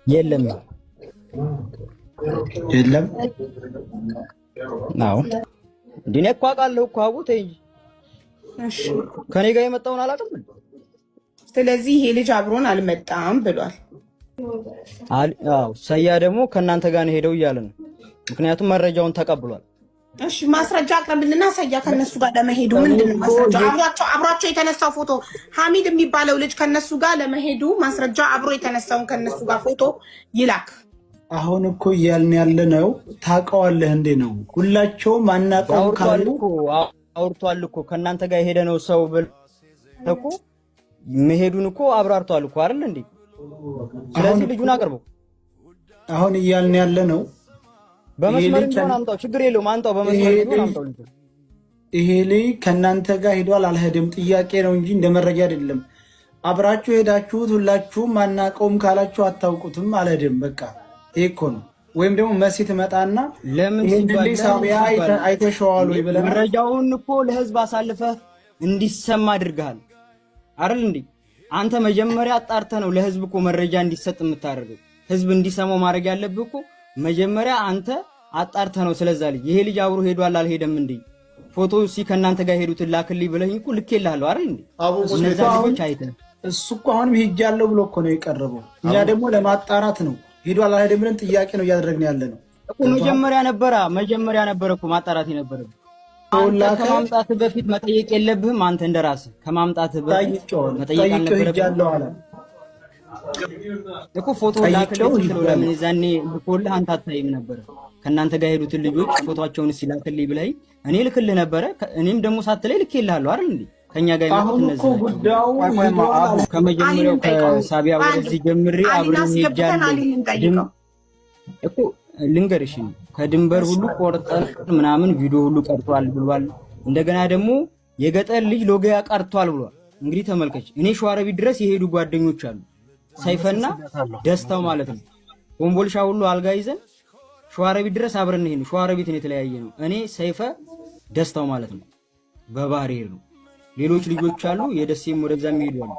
የለም የለም ነው እንዴ እኮ አውቃለሁ እኮ አቡቴ እንጂ እሺ ከኔ ጋር የመጣውን አላውቅም። ስለዚህ ይሄ ልጅ አብሮን አልመጣም ብሏል። አዎ ሰያ ደግሞ ከእናንተ ጋር ነው ሄደው እያለ ነው። ምክንያቱም መረጃውን ተቀብሏል። እሺ ማስረጃ አቅርብልና ሰያ ከነሱ ጋር ለመሄዱ ምንድን ነው ማስረጃ? አብሯቸው የተነሳው ፎቶ ሐሚድ የሚባለው ልጅ ከነሱ ጋር ለመሄዱ ማስረጃ አብሮ የተነሳውን ከነሱ ጋር ፎቶ ይላክ። አሁን እኮ እያልን ያለ ነው ታውቀዋለህ እንዴ ነው ሁላቸውም አናውቀውም ካሉ አውርቷል እኮ ከእናንተ ጋር የሄደ ነው ሰው ብለህ እኮ መሄዱን እኮ አብራርቷል እኮ አይደል እንዴ? ስለዚህ ልጁን አቅርበው። አሁን እያልን ያለ ነው በመስመር እንኳን አምጣው፣ ችግር የለውም አንጣው፣ በመስመር እንኳን አምጣው። ይሄ ልጅ ከእናንተ ጋር ሄዷል አልሄድም ጥያቄ ነው እንጂ እንደ መረጃ አይደለም። አብራችሁ ሄዳችሁት ሁላችሁም አናውቀውም ካላችሁ አታውቁትም አልሄድም በቃ ይሄ እኮ ነው። ወይም ደግሞ መሲ ትመጣና ለምን ሳቢያ አይተሸዋል ወይ ብለህ መረጃውን እኮ ለህዝብ አሳልፈህ እንዲሰማ አድርገሃል አይደል እንዴ? አንተ መጀመሪያ አጣርተህ ነው ለህዝብ እኮ መረጃ እንዲሰጥ የምታደርገው። ህዝብ እንዲሰማው ማድረግ ያለብህ እኮ መጀመሪያ አንተ አጣርተህ ነው። ስለዛ ልጅ ይሄ ልጅ አብሮ ሄዷል አልሄደም እንዴ ፎቶ ከእናንተ ጋር ሄዱትን ላክልኝ ብለኝ እኮ ልኬልሃለሁ አይደል እንዴ? እነዛ ልጆች አይተህ እሱ እኮ አሁንም ሄጃለሁ ብሎ እኮ ነው የቀረበው። እኛ ደግሞ ለማጣራት ነው ሄዷል አልሄደም ብለን ጥያቄ ነው እያደረግን ያለ ነው እኮ። መጀመሪያ ነበረ እኮ ማጣራት የነበረብህ። ከማምጣትህ በፊት መጠየቅ የለብህም አንተ እንደራስህ ከማምጣትህ በፊት መጠየቅ አልነበረብህም እኮ። ፎቶ ላክልኝ ስትለው ለምን ዛኔ ልኮልህ አንተ አታይም ነበር? ከእናንተ ጋር ሄዱትን ልጆች ፎቶአቸውን ሲላክልኝ ብለህ እኔ ልክልህ ነበረ። እኔም ደግሞ ሳትለኝ ልኬልሃለሁ አይደል እንዴ? ከኛ ጋር ይመጡት እነዚህ ከመጀመሪያው ከሳቢያ ወደዚህ ጀምሬ አብረን ሄጃለሁ እኮ ልንገርሽ። ከድንበር ሁሉ ቆርጠን ምናምን ቪዲዮ ሁሉ ቀርቷል ብሏል። እንደገና ደግሞ የገጠር ልጅ ሎጊያ ቀርቷል ብሏል። እንግዲህ ተመልከች፣ እኔ ሸዋሮቢት ድረስ የሄዱ ጓደኞች አሉ፣ ሰይፈና ደስታው ማለት ነው። ኮምቦልሻ ሁሉ አልጋ ይዘን ሸዋሮቢት ድረስ አብረን ሄድን። ሸዋሮቢትን የተለያየ ነው። እኔ ሰይፈ ደስታው ማለት ነው በባህር ሄዱ። ሌሎች ልጆች አሉ የደሴም ወደዛ የሚሄዱ አሉ።